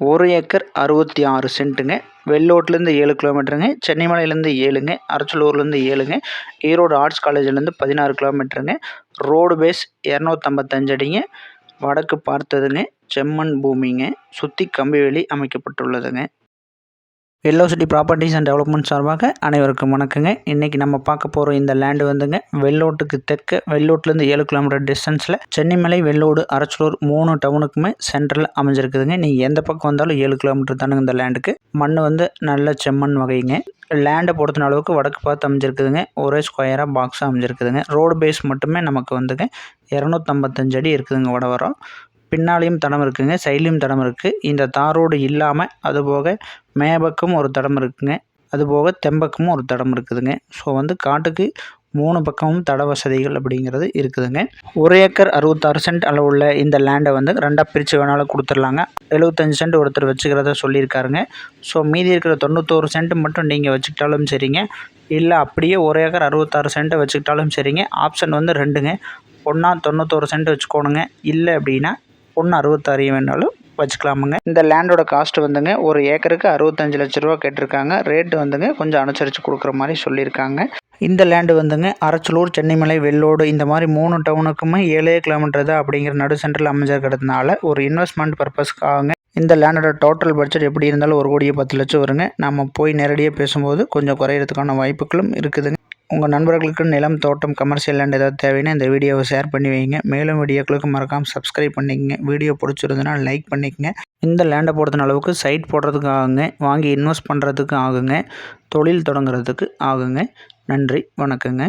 1 acre 66 சென்ட்டுங்க. வெள்ளோட்லேருந்து 7 கிலோமீட்டருங்க. சென்னிமலையிலேருந்து 7ங்க. அரச்சலூர்லேருந்து 7ங்க. Erode arts காலேஜ்லேருந்து 16 கிலோமீட்டருங்க. Road base 255 அடிங்க. வடக்கு பார்த்ததுங்க. செம்மண் பூமிங்க. சுற்றி கம்பி வேலி அமைக்கப்பட்டுள்ளதுங்க. Yellow city properties and development சார்பாக அனைவருக்கும் வணக்கங்க. இன்றைக்கி நம்ம பார்க்க போகிற இந்த லேண்டு வந்துங்க வெள்ளோட்டுக்கு தெற்க வெள்ளோட்லேருந்து 7 கிலோமீட்டர் டிஸ்டன்ஸில் சென்னிமலை, வெள்ளோடு, அரச்சலூர் 3 டவுனுக்குமே சென்டரில் அமைஞ்சிருக்குதுங்க. நீங்கள் எந்த பக்கம் வந்தாலும் 7 கிலோமீட்டர் தானுங்க இந்த லேண்டுக்கு. மண் வந்து நல்ல செம்மண் வகைங்க. லேண்டை பொறுத்தின அளவுக்கு வடக்கு பார்த்து அமைஞ்சிருக்குதுங்க. ஒரே ஸ்கொயராக பாக்ஸாக அமைஞ்சிருக்குதுங்க. ரோடு பேஸ் மட்டுமே நமக்கு வந்துங்க 255 அடி இருக்குதுங்க வடவரம். பின்னாலேயும் தடம் இருக்குதுங்க, சைட்லேயும் தடம் இருக்குது. இந்த தார் ரோடு இல்லாமல் அதுபோக மேபக்கம் ஒரு தடம் இருக்குதுங்க, அதுபோக தெம்பக்கமும் ஒரு தடம் இருக்குதுங்க. ஸோ வந்து காட்டுக்கு 3 பக்கமும் தட வசதிகள் அப்படிங்கிறது இருக்குதுங்க. 1 ஏக்கர் 66 சென்ட் அளவுள்ள இந்த லேண்டை வந்து 2ஆக பிரித்து வேணாலும் கொடுத்துடலாங்க. 75 சென்ட் ஒருத்தர் வச்சுக்கிறத சொல்லியிருக்காருங்க. ஸோ மீதி இருக்கிற 91 சென்ட் மட்டும் நீங்கள் வச்சுக்கிட்டாலும் சரிங்க, இல்லை அப்படியே 1 ஏக்கர் 66 சென்ட்டை வச்சுக்கிட்டாலும் சரிங்க. ஆப்ஷன் வந்து 2ங்க. ஒன்றா 91 சென்ட் வச்சுக்கோணுங்க, இல்லை அப்படின்னா 166 வேணாலும் வச்சுக்கலாமுங்க. இந்த லேண்டோட காஸ்ட் வந்துங்க 1 ஏக்கருக்கு 65 லட்ச ரூபா கேட்டிருக்காங்க. ரேட்டு வந்துங்க கொஞ்சம் அனுசரித்து கொடுக்குற மாதிரி சொல்லியிருக்காங்க. இந்த லேண்டு வந்துங்க அரச்சலூர், சென்னிமலை, வெள்ளோடு இந்த மாதிரி 3 டவுனுக்குமே 7 கிலோமீட்டர் தான் அப்படிங்கிற நடு சென்டரில் அமைஞ்சிருக்கிறதுனால ஒரு இன்வெஸ்ட்மெண்ட் பர்பஸ்க்காக இந்த லேண்டோட டோட்டல் பட்ஜெட் எப்படி இருந்தாலும் 1,10,00,000 வருங்க. நம்ம போய் நேரடியாக பேசும்போது கொஞ்சம் குறையிறதுக்கான வாய்ப்புகளும் இருக்குதுங்க. உங்கள் நண்பர்களுக்கு நிலம், தோட்டம், கமர்ஷியல் லேண்ட் ஏதாவது தேவைன்னா இந்த வீடியோவை ஷேர் பண்ணி வைங்க. மேலும் வீடியோக்களுக்கு மறக்காமல் சப்ஸ்கிரைப் பண்ணிக்கங்க. வீடியோ பிடிச்சிருந்ததுன்னா லைக் பண்ணிக்கங்க. இந்த லேண்டை பொறுத்தின அளவுக்கு சைட் போடுறதுக்கு ஆகுங்க, வாங்கி இன்வெஸ்ட் பண்ணுறதுக்கு ஆகுங்க, தொழில் தொடங்குறதுக்கு ஆகுங்க. நன்றி, வணக்கங்க.